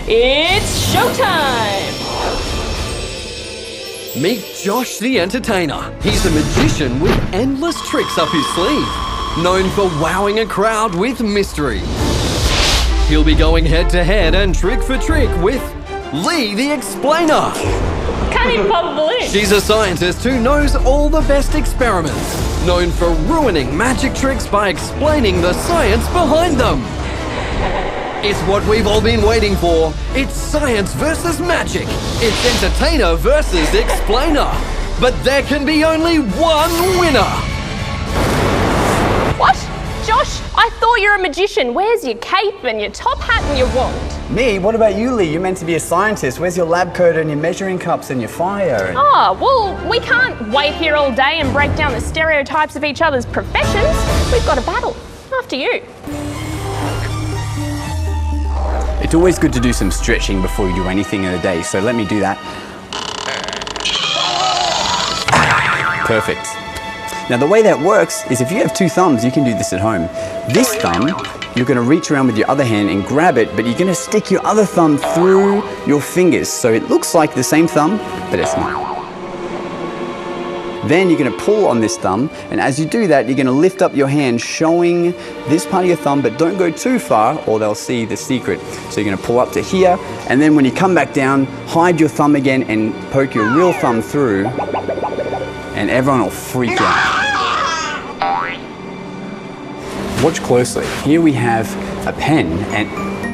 It's showtime! Meet Josh the Entertainer. He's a magician with endless tricks up his sleeve, known for wowing a crowd with mystery. He'll be going head to head and trick for trick with Lee the Explainer. Can't even pop a balloon. She's a scientist who knows all the best experiments, known for ruining magic tricks by explaining the science behind them. It's what we've all been waiting for. It's science versus magic. It's entertainer versus explainer. But there can be only one winner. What? Josh, I thought you're a magician. Where's your cape and your top hat and your wand? Me? What about you, Lee? You're meant to be a scientist. Where's your lab coat and your measuring cups and your fire? Oh, well, we can't wait here all day and break down the stereotypes of each other's professions. We've got a battle. After you. It's always good to do some stretching before you do anything in the day, so let me do that. Perfect. Now the way that works is if you have two thumbs, you can do this at home. This thumb, you're going to reach around with your other hand and grab it, but you're going to stick your other thumb through your fingers. So it looks like the same thumb, but it's not. Then you're going to pull on this thumb, and as you do that, you're going to lift up your hand showing this part of your thumb, but don't go too far or they'll see the secret. So you're going to pull up to here, and then when you come back down, hide your thumb again and poke your real thumb through, and everyone will freak out. Watch closely. Here we have a pen, and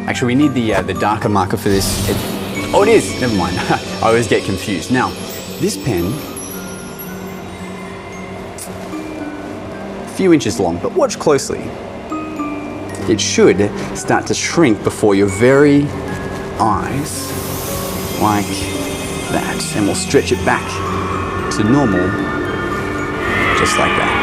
actually we need the darker marker for this. Oh, it is, never mind. I always get confused. Now, this pen, a few inches long, but watch closely. It should start to shrink before your very eyes, like that, and we'll stretch it back to normal, just like that.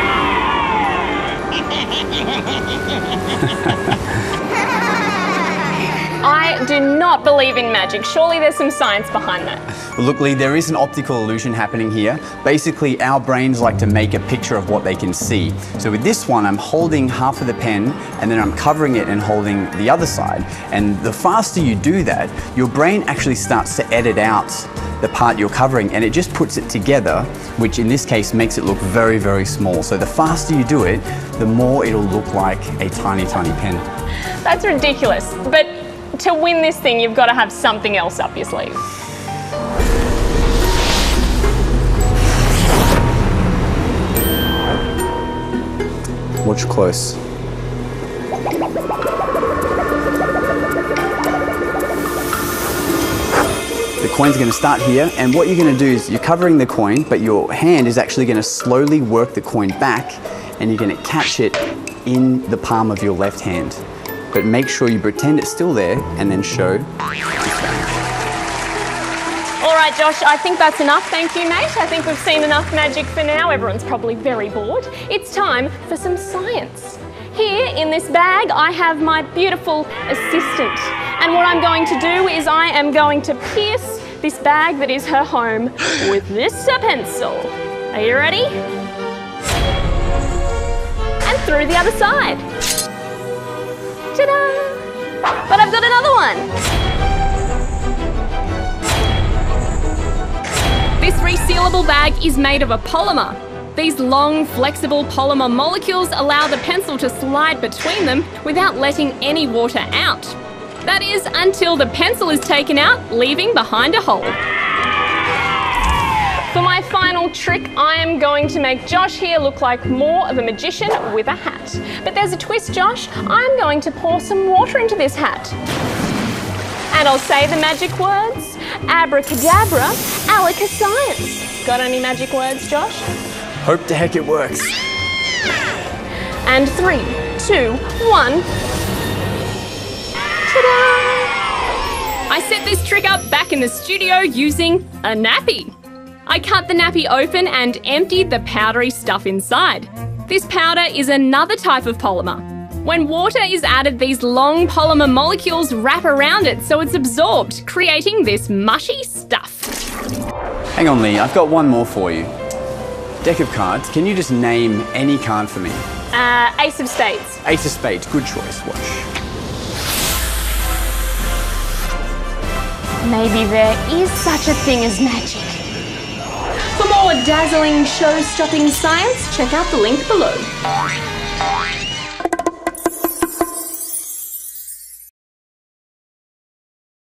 I do not believe in magic. Surely there's some science behind that. Well, look, Lee, there is an optical illusion happening here. Basically, our brains like to make a picture of what they can see. So with this one, I'm holding half of the pen, and then I'm covering it and holding the other side. And the faster you do that, your brain actually starts to edit out the part you're covering, and it just puts it together, which in this case makes it look very, very small. So the faster you do it, the more it'll look like a tiny, tiny pen. That's ridiculous. But to win this thing, you've got to have something else up your sleeve. Watch close. The coin's going to start here, and what you're going to do is you're covering the coin, but your hand is actually going to slowly work the coin back, and you're going to catch it in the palm of your left hand. But make sure you pretend it's still there, and then show. All right, Josh, I think that's enough. Thank you, mate. I think we've seen enough magic for now. Everyone's probably very bored. It's time for some science. Here in this bag, I have my beautiful assistant. And what I'm going to do is I am going to pierce this bag that is her home with this pencil. Are you ready? And through the other side. Ta-da! But I've got another one. This resealable bag is made of a polymer. These long, flexible polymer molecules allow the pencil to slide between them without letting any water out. That is, until the pencil is taken out, leaving behind a hole. For my final trick, I am going to make Josh here look like more of a magician with a hat. But there's a twist, Josh. I'm going to pour some water into this hat. And I'll say the magic words, abracadabra, alaka-science. Got any magic words, Josh? Hope to heck it works. And 3, 2, 1. Ta-da! I set this trick up back in the studio using a nappy. I cut the nappy open and emptied the powdery stuff inside. This powder is another type of polymer. When water is added, these long polymer molecules wrap around it so it's absorbed, creating this mushy stuff. Hang on, Lee, I've got one more for you. Deck of cards, can you just name any card for me? Ace of Spades. Ace of Spades, good choice, watch. Maybe there is such a thing as magic. For more dazzling, show-stopping science, check out the link below.